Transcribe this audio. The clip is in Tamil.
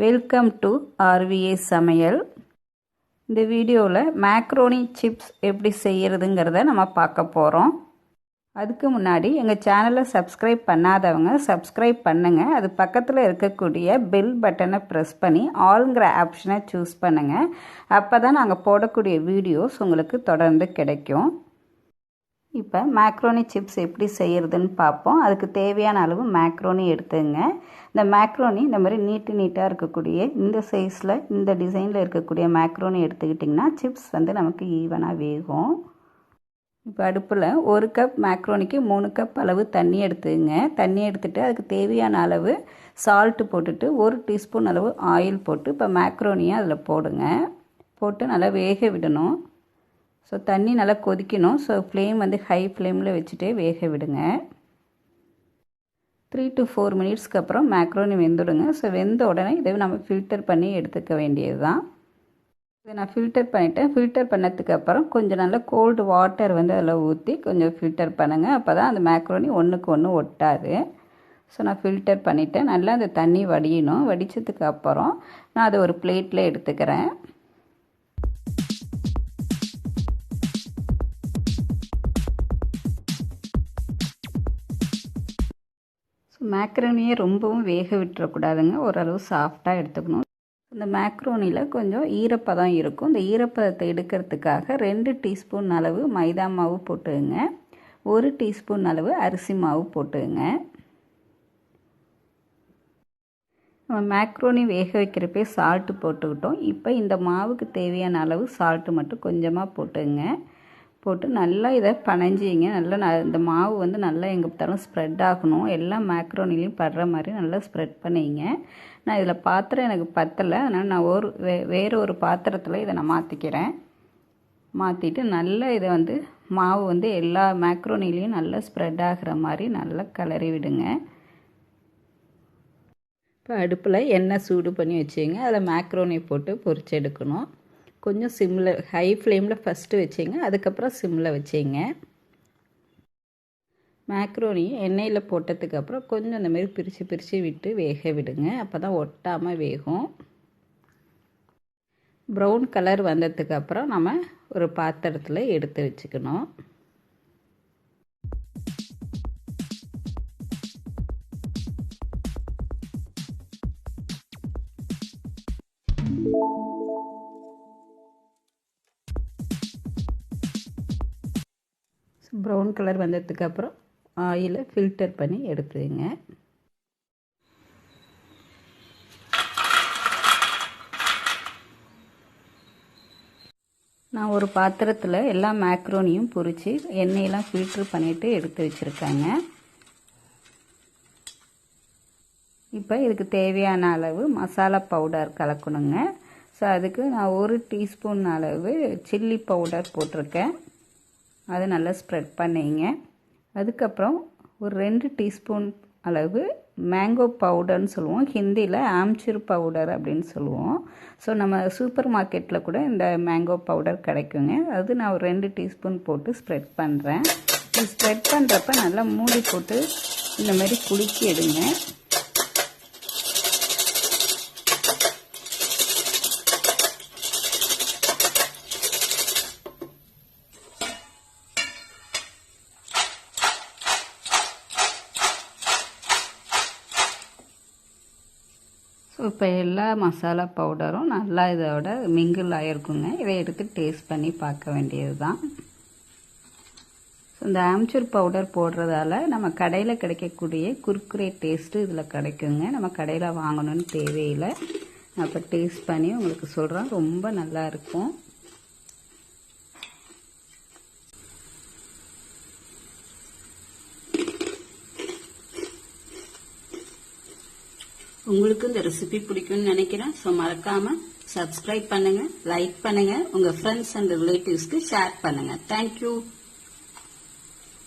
வெல்கம் டு RVA சமையல். இந்த வீடியோவில் மேக்ரோனி சிப்ஸ் எப்படி செய்கிறதுங்கிறத நம்ம பார்க்க போகிறோம். அதுக்கு முன்னாடி எங்கள் சேனலை சப்ஸ்கிரைப் பண்ணாதவங்க சப்ஸ்கிரைப் பண்ணுங்கள். அது பக்கத்தில் இருக்கக்கூடிய பெல் பட்டனை ப்ரெஸ் பண்ணி ஆல்ங்கிற ஆப்ஷனை சூஸ் பண்ணுங்கள். அப்போ தான் நாங்கள் போடக்கூடிய வீடியோஸ் உங்களுக்கு தொடர்ந்து கிடைக்கும். இப்போ மேக்ரோனி சிப்ஸ் எப்படி செய்கிறதுன்னு பார்ப்போம். அதுக்கு தேவையான அளவு மேக்ரோனி எடுத்துங்க. இந்த மேக்ரோனி இந்த மாதிரி நீட்டாக இருக்கக்கூடிய இந்த சைஸில் இந்த டிசைனில் இருக்கக்கூடிய மேக்ரோனி எடுத்துக்கிட்டிங்கன்னா சிப்ஸ் நமக்கு ஈவனாக வேகும். இப்போ அடுப்பில் 1 கப் மேக்ரோனிக்கு 3 கப் அளவு தண்ணி எடுத்துங்க. தண்ணி எடுத்துகிட்டு அதுக்கு தேவையான அளவு சால்ட்டு போட்டுட்டு 1 டீஸ்பூன் அளவு ஆயில் போட்டு இப்போ மேக்ரோனியை அதில் போடுங்க. போட்டு நல்லா வேக விடணும். ஸோ தண்ணி நல்லா கொதிக்கணும். ஸோ ஃப்ளேம் ஹை ஃப்ளேமில் வச்சுட்டே வேக விடுங்க. 3 to 4 மினிட்ஸ்க்கு அப்புறம் மேக்ரோனி வெந்துடுங்க. ஸோ வெந்த உடனே இதை நம்ம ஃபில்டர் பண்ணி எடுத்துக்க வேண்டியது தான். இதை நான் ஃபில்டர் பண்ணிவிட்டேன். ஃபில்டர் பண்ணதுக்கு அப்புறம் கொஞ்சம் நல்லா கோல்டு வாட்டர் அதில் ஊற்றி கொஞ்சம் ஃபில்டர் பண்ணுங்கள். அப்போ தான் அந்த மேக்ரோனி ஒன்றுக்கு ஒன்று ஒட்டாது. ஸோ நான் ஃபில்டர் பண்ணிவிட்டேன். நல்லா அந்த தண்ணி வடியணும். வடித்ததுக்கு அப்புறம் நான் அதை ஒரு பிளேட்டில் எடுத்துக்கிறேன். மேக்ரோனியை ரொம்பவும் வேக விட்டுறக்கூடாதுங்க. ஓரளவு சாஃப்டாக எடுத்துக்கணும். இந்த மேக்ரோனியில் கொஞ்சம் ஈரப்பதம் இருக்கும். இந்த ஈரப்பதத்தை எடுக்கிறதுக்காக 2 டீஸ்பூன் அளவு மைதா மாவு போட்டுங்க. 1 டீஸ்பூன் அளவு அரிசி மாவு போட்டுங்க. நம்ம மேக்ரோனி வேக வைக்கிறப்பே சால்ட்டு போட்டுக்கிட்டோம். இப்போ இந்த மாவுக்கு தேவையான அளவு சால்ட்டு மட்டும் கொஞ்சமாக போட்டுங்க. போட்டு நல்லா இதை பனைஞ்சிங்க. நல்லா இந்த மாவு நல்லா எங்கே பார்த்தாலும் ஸ்ப்ரெட் ஆகணும். எல்லா மேக்ரோனிலையும் படுற மாதிரி நல்லா ஸ்ப்ரெட் பண்ணிங்க. நான் இதில் பாத்திரம் எனக்கு பத்தலை, அதனால் நான் வேறு ஒரு பாத்திரத்தில் இதை நான் மாற்றிக்கிறேன். மாற்றிட்டு நல்லா இதை மாவு எல்லா மேக்ரோனிலையும் நல்லா ஸ்ப்ரெட் ஆகிற மாதிரி நல்லா கிளறி விடுங்க. இப்போ அடுப்பில் எண்ணெய் சூடு பண்ணி வச்சுங்க. அதில் மேக்ரோனி போட்டு பொரிச்சு எடுக்கணும். கொஞ்சம் சிம்மில் ஹை ஃப்ளேமில் ஃபஸ்ட்டு வச்சிங்க. அதுக்கப்புறம் சிம்மில் வச்சிங்க. மேக்ரோனி எண்ணெயில் போட்டதுக்கப்புறம் கொஞ்சம் அந்தமாரி பிரித்து விட்டு வேக விடுங்க. அப்போ தான் ஒட்டாமல் வேகும். ப்ரௌன் கலர் வந்ததுக்கப்புறம் நம்ம ஒரு பாத்திரத்தில் எடுத்து வச்சுக்கணும். ப்ரௌன் கலர் வந்ததுக்கப்புறம் ஆயிலை ஃபில்டர் பண்ணி எடுத்துங்க. நான் ஒரு பாத்திரத்தில் எல்லா மேக்ரோனியும் பொரித்து எண்ணெயெல்லாம் ஃபில்டர் பண்ணிவிட்டு எடுத்து வச்சுருக்கேங்க. இப்போ இதுக்கு தேவையான அளவு மசாலா பவுடர் கலக்கணுங்க. ஸோ அதுக்கு நான் 1 டீஸ்பூன் அளவு சில்லி பவுடர் போட்டிருக்கேன். அதை நல்லா ஸ்ப்ரெட் பண்ணிங்க. அதுக்கப்புறம் ஒரு 2 டீஸ்பூன் அளவு மேங்கோ பவுடர்னு சொல்லுவோம். ஹிந்தியில் ஆம்ச்சூர் பவுடர் அப்படின்னு சொல்லுவோம். ஸோ நம்ம சூப்பர் மார்க்கெட்டில் கூட இந்த மேங்கோ பவுடர் கிடைக்குங்க. அது நான் ஒரு 2 டீஸ்பூன் போட்டு ஸ்ப்ரெட் பண்ணுறேன். இது ஸ்ப்ரெட் பண்ணுறப்ப நல்லா மூடி போட்டு இந்த மாதிரி குலுக்கி எடுங்க. இப்போ எல்லா மசாலா பவுடரும் நல்லா இதோட மிங்கிள் ஆகிருக்குங்க. இதை எடுத்து டேஸ்ட் பண்ணி பார்க்க வேண்டியது தான். இந்த ஆம்ச்சூர் பவுடர் போடுறதால நம்ம கடையில் கிடைக்கக்கூடிய குர்குரே டேஸ்ட்டு இதில் கிடைக்குங்க. நம்ம கடையில் வாங்கணும்னு தேவையில்லை. நான் இப்போ டேஸ்ட் பண்ணி உங்களுக்கு சொல்கிறேன். ரொம்ப நல்லா இருக்கும். உங்களுக்கு இந்த ரெசிபி பிடிக்கும்னு நினைக்கிறேன். ஸோ மறக்காமல் சப்ஸ்கிரைப் பண்ணுங்கள், லைக் பண்ணுங்கள், உங்கள் ஃப்ரெண்ட்ஸ் அண்ட் ரிலேட்டிவ்ஸ்க்கு ஷேர் பண்ணுங்கள். தேங்க்யூ.